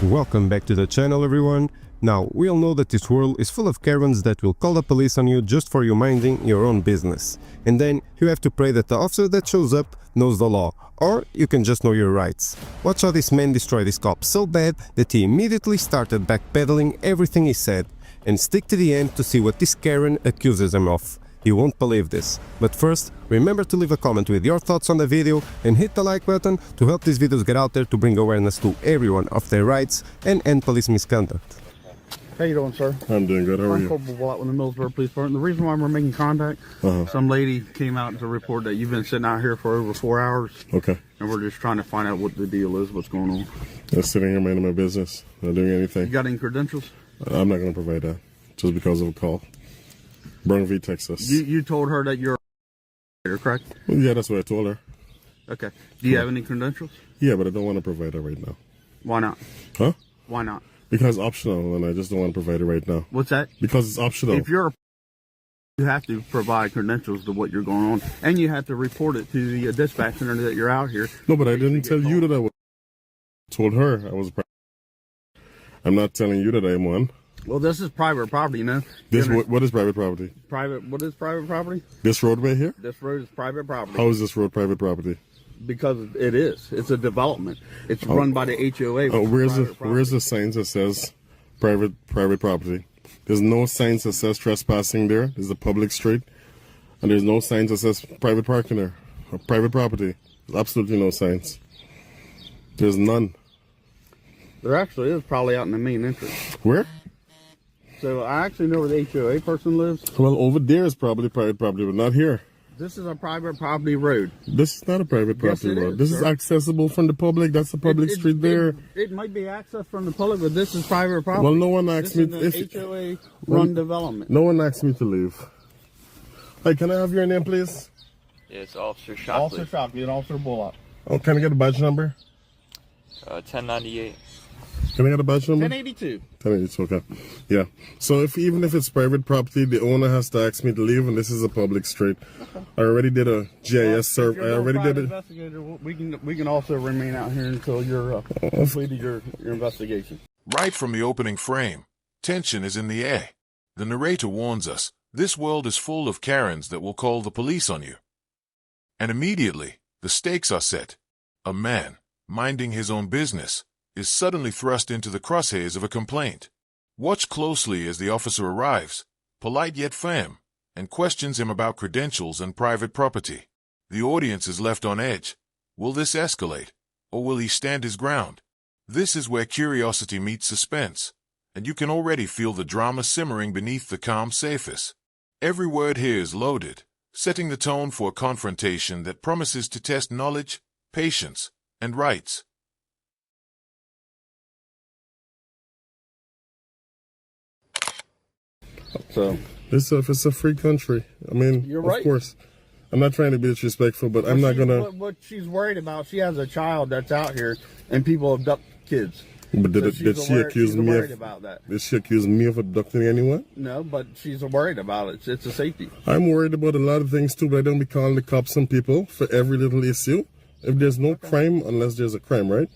Welcome back to the channel, everyone. Now, we all know that this world is full of Karens that will call the police on you just for you minding your own business. And then you have to pray that the officer that shows up knows the law, or you can just know your rights. Watch how this man destroyed his cop so bad that he immediately started backpedaling everything he said. And stick to the end to see what this Karen accuses him of. You won't believe this. But first, remember to leave a comment with your thoughts on the video and hit the like button to help these videos get out there to bring awareness to everyone of their rights and end police misconduct. How you doing, sir? I'm doing good. How are you? I'm Corporal Watt with the Millsboro Police Department. The reason why we're making contact, some lady came out to report that you've been sitting out here for over 4 hours. Okay. And we're just trying to find out what the deal is, what's going on. Just sitting here minding my business, not doing anything. You got any credentials? I'm not going to provide that just because of a call. V, Texas. You told her that you're a correct? Well, yeah, that's what I told her. Okay. Do you have any credentials? Yeah, but I don't want to provide that right now. Why not? Huh? Why not? Because it's optional, and I just don't want to provide it right now. What's that? Because it's optional. If you're you have to provide credentials to what you're going on, and you have to report it to the dispatch center that you're out here. No, but I didn't tell you that I was. Told her I was. I'm not telling you that I'm one. Well, this is private property, you know. This what is private property? What is private property? This roadway here? This road is private property. How is this road private property? Because it is. It's a development. It's run by the HOA. Where's the signs that says private property? There's no signs that says trespassing there. There's a public street, and there's no signs that says private parking there or private property. There's absolutely no signs. There's none. There actually is, probably out in the main entrance. Where? So I actually know where the HOA person lives. Well, over there is probably private property, but not here. This is a private property road. This is not a private property road. This is accessible from the public. That's a public street there. It might be accessed from the public, but this is private property. Well, no one asked me. This is an HOA run development. No one asked me to leave. Hey, can I have your name, please? It's Officer Shockley. Officer Shockley and Officer Bullock. Oh, can I get a badge number? 1098. Can I get a badge number? 1082. 1082, okay. Yeah. So even if it's private property, the owner has to ask me to leave, and this is a public street. Okay. I already did a GIS survey. I already did it. Investigator, we can also remain out here until you're completed your investigation. Right from the opening frame, tension is in the air. The narrator warns us, this world is full of Karens that will call the police on you. And immediately, the stakes are set. A man, minding his own business, is suddenly thrust into the crosshairs of a complaint. Watch closely as the officer arrives, polite yet firm, and questions him about credentials and private property. The audience is left on edge. Will this escalate, or will he stand his ground? This is where curiosity meets suspense, and you can already feel the drama simmering beneath the calm surface. Every word here is loaded, setting the tone for a confrontation that promises to test knowledge, patience, and rights. So It's a free country. I mean, you're right. Of course. I'm not trying to be disrespectful, but I'm not gonna. What she's worried about, she has a child that's out here, and people abduct kids. But did she accuse me of? About that. Did she accuse me of abducting anyone? No, but she's worried about it. It's a safety. I'm worried about a lot of things too, but I don't be calling the cops on people for every little issue. If there's no crime, unless there's a crime, right?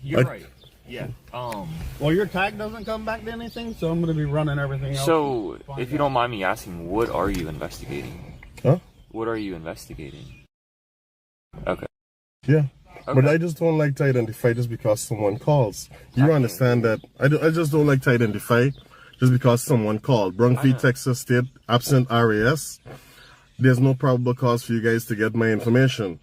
You're right. Yeah. Well, your tag doesn't come back to anything, so I'm going to be running everything else. So, if you don't mind me asking, what are you investigating? Huh? What are you investigating? Okay. Yeah. Okay. But I just don't like to identify just because someone calls. You understand that? I just don't like to identify just because someone called. V, Texas State, absent RAS. There's no probable cause for you guys to get my information.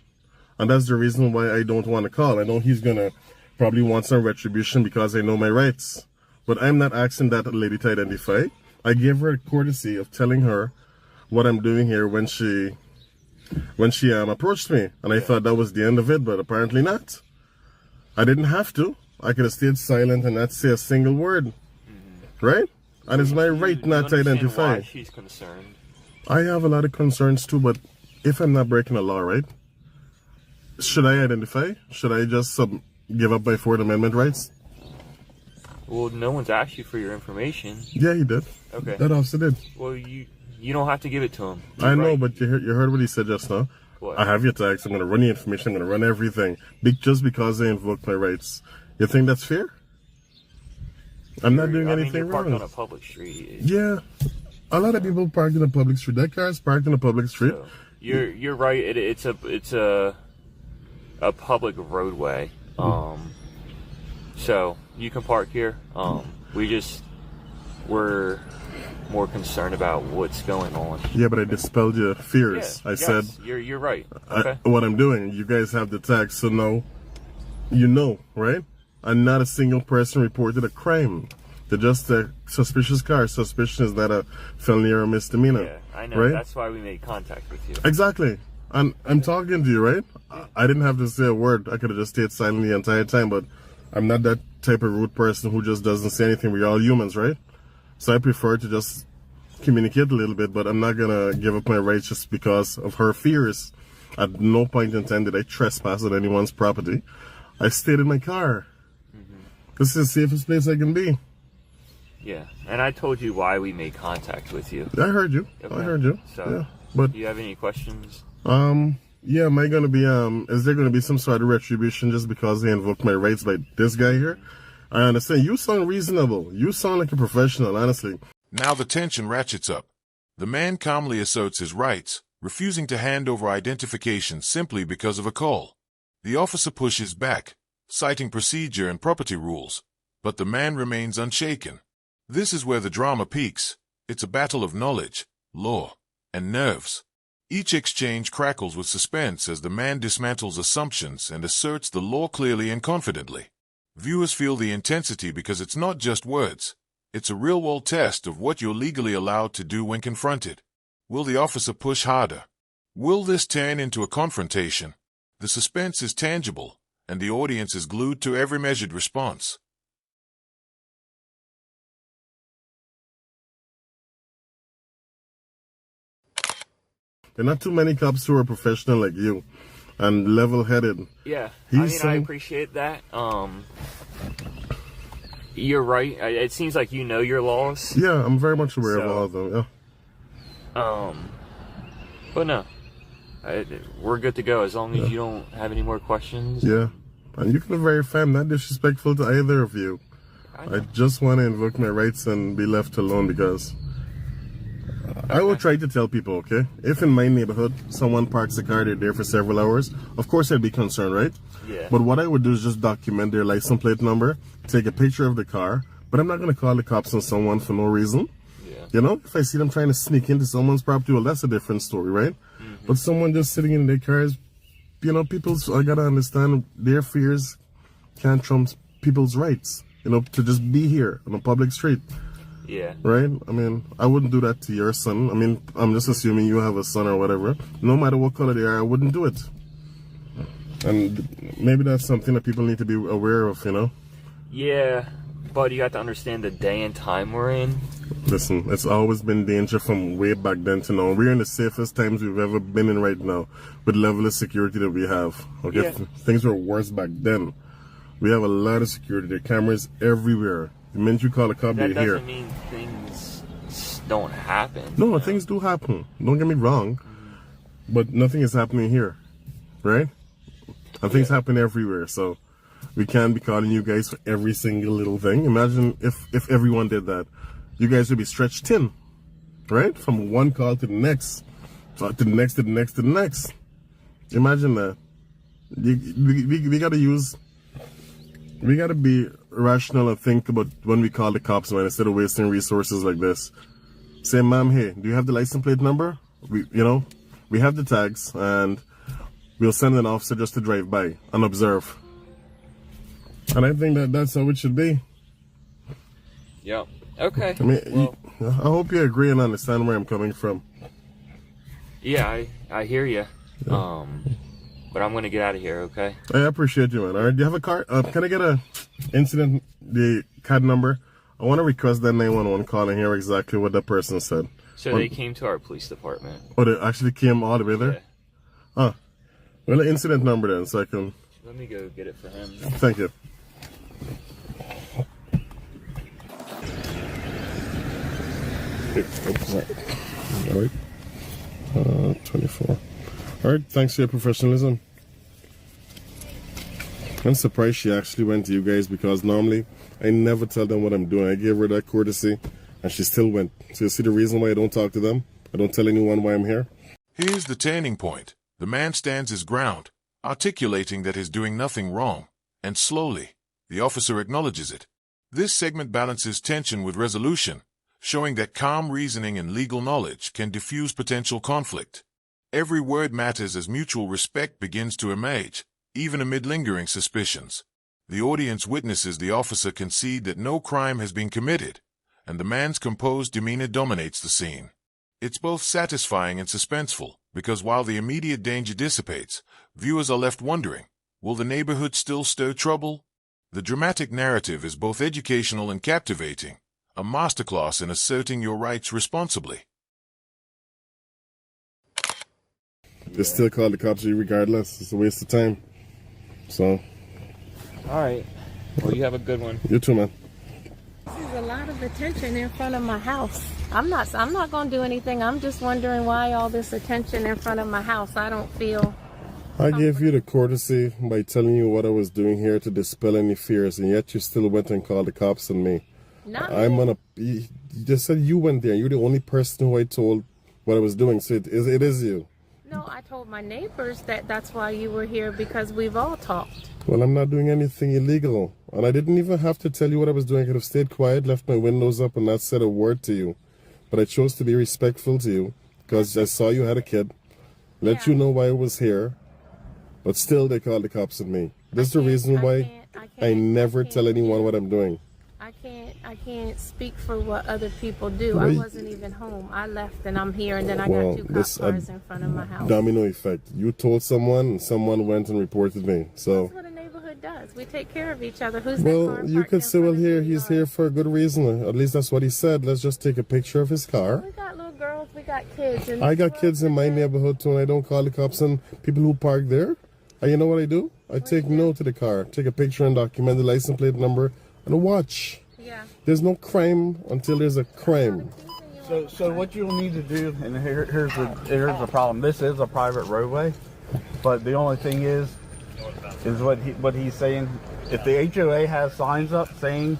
And that's the reason why I don't want to call. I know he's going to probably want some retribution because I know my rights. But I'm not asking that lady to identify. I gave her a courtesy of telling her what I'm doing here when she approached me. And I thought that was the end of it, but apparently not. I didn't have to. I could have stayed silent and not say a single word. Right? And it's my right not to identify. Why she's concerned? I have a lot of concerns too, but if I'm not breaking the law, right? Should I identify? Should I just give up my Fourth Amendment rights? Well, no one's asked you for your information. Yeah, he did. Okay. That officer did. Well, you don't have to give it to him. I know, but you heard what he said just now. What? I have your tags. I'm going to run your information. I'm going to run everything. Just because I invoked my rights. You think that's fair? I'm not doing I mean, anything you're parked wrong. on a public street. Yeah. A lot of people park in a public street. That car is parked in a public street. So, you're right. It's a public roadway. So you can park here. We're more concerned about what's going on. Yeah, but I dispelled your fears. I said you're right. Okay. what I'm doing. You guys have the tags, so no, you know, right? And not a single person reported a crime. They're just a suspicious car. Suspicion is not a felony or a misdemeanor. Yeah, I know. Right? That's why we made contact with you. Exactly. And I'm talking to you, right? I didn't have to say a word. I could have just stayed silent the entire time, but I'm not that type of rude person who just doesn't say anything. We're all humans, right? So I prefer to just communicate a little bit, but I'm not gonna give up my rights just because of her fears. At no point in time did I trespass on anyone's property. I stayed in my car. This is the safest place I can be. Yeah, and I told you why we made contact with you. I heard you. Okay. I heard you. So, yeah. But do you have any questions? yeah, am I gonna be is there gonna be some sort of retribution just because they invoked my rights by this guy here? I understand. You sound reasonable. You sound like a professional, honestly. Now the tension ratchets up. The man calmly asserts his rights, refusing to hand over identification simply because of a call. The officer pushes back, citing procedure and property rules, but the man remains unshaken. This is where the drama peaks. It's a battle of knowledge, law, and nerves. Each exchange crackles with suspense as the man dismantles assumptions and asserts the law clearly and confidently. Viewers feel the intensity because it's not just words. It's a real-world test of what you're legally allowed to do when confronted. Will the officer push harder? Will this turn into a confrontation? The suspense is tangible, and the audience is glued to every measured response. There are not too many cops who are professional like you and level-headed. Yeah, I I appreciate that. You're right. It seems like you know your laws. Yeah, I'm very much aware of all of them. Yeah. But no, we're good to go as long as you don't have any more questions. Yeah. And you can be very fair. I'm not disrespectful to either of you. I just want to invoke my rights and be left alone because I will try to tell people, okay? If in my neighborhood someone parks a car, they're there for several hours, of course I'd be concerned, right? Yeah. But what I would do is just document their license plate number, take a picture of the car, but I'm not going to call the cops on someone for no reason. Yeah. You know, if I see them trying to sneak into someone's property, well, that's a different story, right? But someone just sitting in their cars, you know, I got to understand their fears can't trump people's rights, you know, to just be here on a public street. Yeah. Right? I mean, I wouldn't do that to your son. I mean, I'm just assuming you have a son or whatever. No matter what color they are, I wouldn't do it. And maybe that's something that people need to be aware of, you know? Yeah, but you have to understand the day and time we're in. Listen, it's always been danger from way back then to now. We're in the safest times we've ever been in right now with the level of security that we have. Okay? Yeah. Things were worse back then. We have a lot of security. There are cameras everywhere. The minute you call a cop, That they're here. doesn't mean things don't happen. No, things do happen. Don't get me wrong. But nothing is happening here. Right? And things happen everywhere. So we can't be calling you guys for every single little thing. Imagine if everyone did that. You guys would be stretched thin. Right? From one call to the next. To the next, to the next, to the next. Imagine that. We gotta use... We gotta be rational and think about when we call the cops, man, instead of wasting resources like this. Say, ma'am, hey, do you have the license plate number? We have the tags, and we'll send an officer just to drive by and observe. And I think that's how it should be. Yeah. Okay. I mean, well, I hope you agree and understand where I'm coming from. yeah, I hear you. Yeah. But I'm gonna get out of here, okay? I appreciate you, man. All right, do you have a car? Can I get the CAD number? I want to request that 911 call and hear exactly what that person said. So they came to our police department. Oh, they actually came all the way there? Yeah. Huh. Well, the incident number then, so I can... Let me go get it for him. Thank you. All right. 24. All right, thanks for your professionalism. I'm surprised she actually went to you guys, because normally I never tell them what I'm doing. I gave her that courtesy and she still went. So you see the reason why I don't talk to them? I don't tell anyone why I'm here. Here's the turning point. The man stands his ground, articulating that he's doing nothing wrong, and slowly, the officer acknowledges it. This segment balances tension with resolution, showing that calm reasoning and legal knowledge can diffuse potential conflict. Every word matters as mutual respect begins to emerge, even amid lingering suspicions. The audience witnesses the officer concede that no crime has been committed, and the man's composed demeanor dominates the scene. It's both satisfying and suspenseful, because while the immediate danger dissipates, viewers are left wondering, will the neighborhood still stir trouble? The dramatic narrative is both educational and captivating, a masterclass in asserting your rights responsibly. They still call the cops regardless. It's a waste of time. So, All right. Well, you have a good one. you too, man. There's a lot of attention in front of my house. I'm not going to do anything. I'm just wondering why all this attention in front of my house. I don't feel. I gave you the courtesy by telling you what I was doing here to dispel any fears, and yet you still went and called the cops on me. I'm gonna. You just said you went there. You're the only person who I told what I was doing, so it is you. No, I told my neighbors that that's why you were here, because we've all talked. Well, I'm not doing anything illegal, and I didn't even have to tell you what I was doing. I could have stayed quiet, left my windows up, and not said a word to you. But I chose to be respectful to you because I saw you had a kid. Let you know why I was here, but still they called the cops on me. This is the reason why I never tell anyone what I'm doing. I can't speak for what other people do. I wasn't even home. I left and I'm here, and then I got two cop cars in front of my house. Domino effect. You told someone and someone went and reported me. So that's what a neighborhood does. We take care of each other. Who's well, you could say, well, he's here for a good reason. At least that's what he said. Let's just take a picture of his car. We got little girls, we got kids. And I got kids in my neighborhood too, and I don't call the cops on people who park there. And you know what I do? I take note of the car, take a picture and document the license plate number and watch. Yeah. There's no crime until there's a crime. So what you'll need to do, and here's the problem. This is a private roadway, but the only thing is what he's saying. If the HOA has signs up saying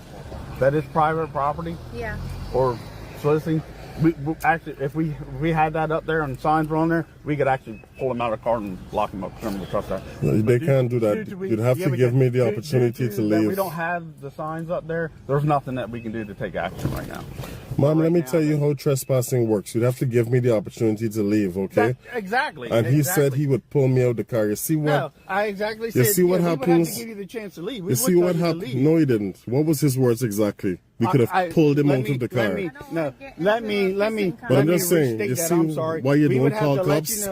that it's private property, yeah, or soliciting, we actually, if we had that up there and signs were on there, we could actually pull them out of the car and lock them up. Criminal trespass. They can't do that. You'd have to give me the opportunity to leave. We don't have the signs up there. There's nothing that we can do to take action right now. Mom, let me tell you how trespassing works. You'd have to give me the opportunity to leave, okay? Exactly. And he said he would pull me out of the car. You see what? No, I exactly said. You see what happens? We would have to give you the chance to leave. You see what happened? No, he didn't. What was his words exactly? We could have pulled him out of the car. Let me. But I'm just saying, you see why you don't call cops?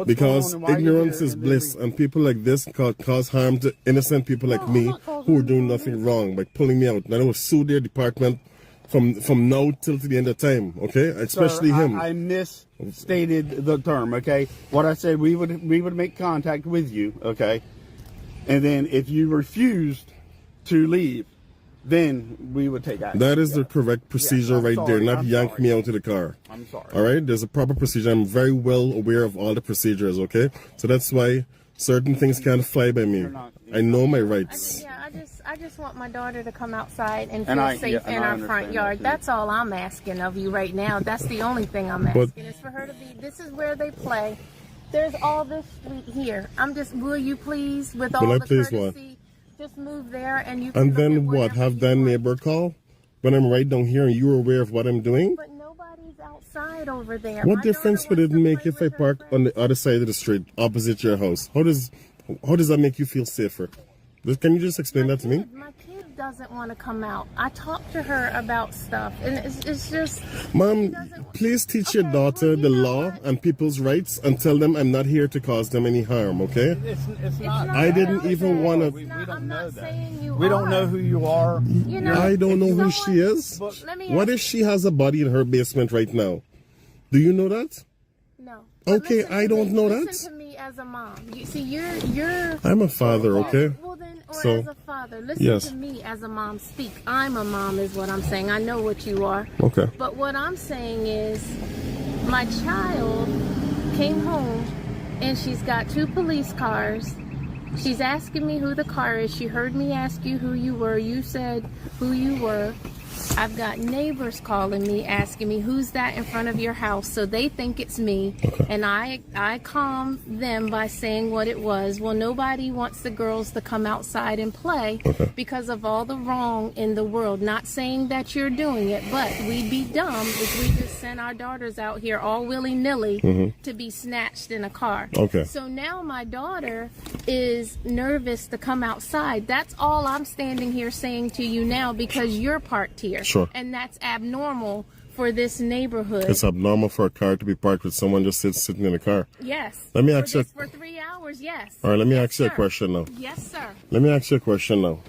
Because ignorance is bliss, and people like this cause harm to innocent people like me who are doing nothing wrong by pulling me out. And I will sue their department from now till to the end of time, okay? Especially him. I misstated the term, okay? What I said, we would make contact with you, okay? And then if you refused to leave, then we would take action. That is the correct procedure there, not yank me out of the car. I'm sorry. All right? There's a proper procedure. I'm very well aware of all the procedures, okay? So that's why certain things can't fly by me. I know my rights. I just want my daughter to come outside and feel safe in our front yard. That's all I'm asking of you right now. That's the only thing I'm asking, is for her to be, this is where they play. There's all this street here. Will you please, with all the courtesy, just move there and you can. And then what? Have that neighbor call? When I'm right down here and you're aware of what I'm doing? But nobody's outside over there. What difference would it make if I park on the other side of the street, opposite your house? How does that make you feel safer? Can you just explain that to me? My kid doesn't want to come out. I talked to her about stuff, and it's just... Mom, please teach your daughter the law and people's rights and tell them I'm not here to cause them any harm, okay? It's not. I didn't even want to... We don't know that. We don't know who you are. I don't know who she is. What if she has a body in her basement right now? Do you know that? No. Okay, I don't know that. Listen to me as a mom. You see, you're... I'm a father, okay? Well then, or So, as a father, listen to me as a mom speak. I'm a mom is what I'm saying. I know what you are. Okay. But what I'm saying is, my child came home and she's got two police cars She's asking me who the car is. She heard me ask you who you were. You said who you were. I've got neighbors calling me, asking me who's that in front of your house. So they think it's me. Okay. And I calm them by saying what it was. Well, nobody wants the girls to come outside and play because of all the wrong in the world. Not saying that you're doing it, but we'd be dumb if we just sent our daughters out here all willy-nilly to be snatched in a car. Okay. So now my daughter is nervous to come outside. That's all I'm standing here saying to you now, because you're parked here. Sure. And that's abnormal for this neighborhood. It's abnormal for a car to be parked with someone just sitting in the car. Yes. Let me ask you. For 3 hours, yes. All right, let me Yes, ask you a sir. question now. Yes, sir. Let me ask you a question now.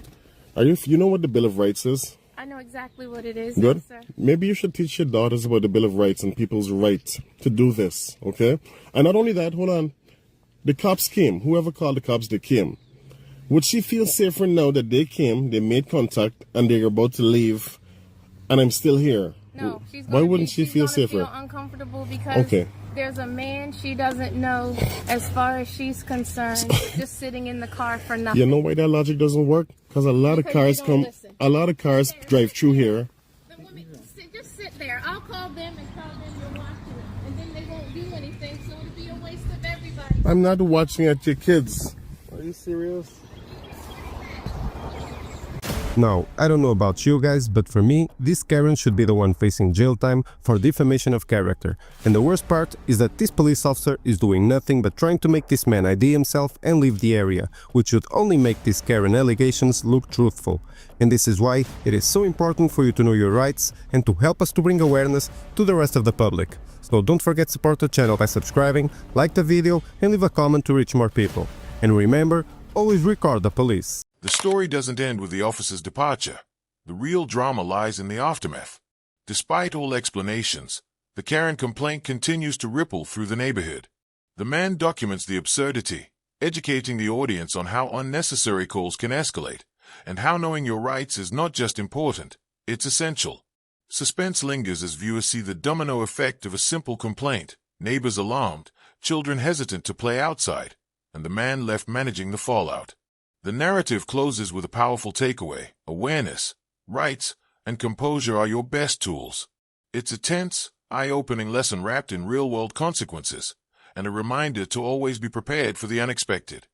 You know what the Bill of Rights is? I know exactly what it is. Good. Yes, sir. Maybe you should teach your daughters about the Bill of Rights and people's right to do this, okay? And not only that, hold on. The cops came. Whoever called the cops, they came. Would she feel safer now that they came, they made contact, and they're about to leave, and I'm still here? No, she's Why gonna wouldn't she feel safer? Feel uncomfortable because there's a man she doesn't know, as far as she's concerned, just sitting in the car for nothing. You know why that logic doesn't work? Because a lot of cars drive through here. The women, just sit there. I'll call them and tell them you're watching it, and then they won't do anything, so it'll be a waste of everybody. I'm not watching at your kids. Are you serious? Now, I don't know about you guys, but for me, this Karen should be the one facing jail time for defamation of character. And the worst part is that this police officer is doing nothing but trying to make this man ID himself and leave the area, which should only make these Karen allegations look truthful. And this is why it is so important for you to know your rights and to help us to bring awareness to the rest of the public. So don't forget to support the channel by subscribing, like the video, and leave a comment to reach more people. And remember, always record the police. The story doesn't end with the officer's departure. The real drama lies in the aftermath. Despite all explanations, the Karen complaint continues to ripple through the neighborhood. The man documents the absurdity, educating the audience on how unnecessary calls can escalate, and how knowing your rights is not just important, it's essential. Suspense lingers as viewers see the domino effect of a simple complaint, neighbors alarmed, children hesitant to play outside, and the man left managing the fallout. The narrative closes with a powerful takeaway: awareness, rights, and composure are your best tools. It's a tense, eye-opening lesson wrapped in real-world consequences, and a reminder to always be prepared for the unexpected.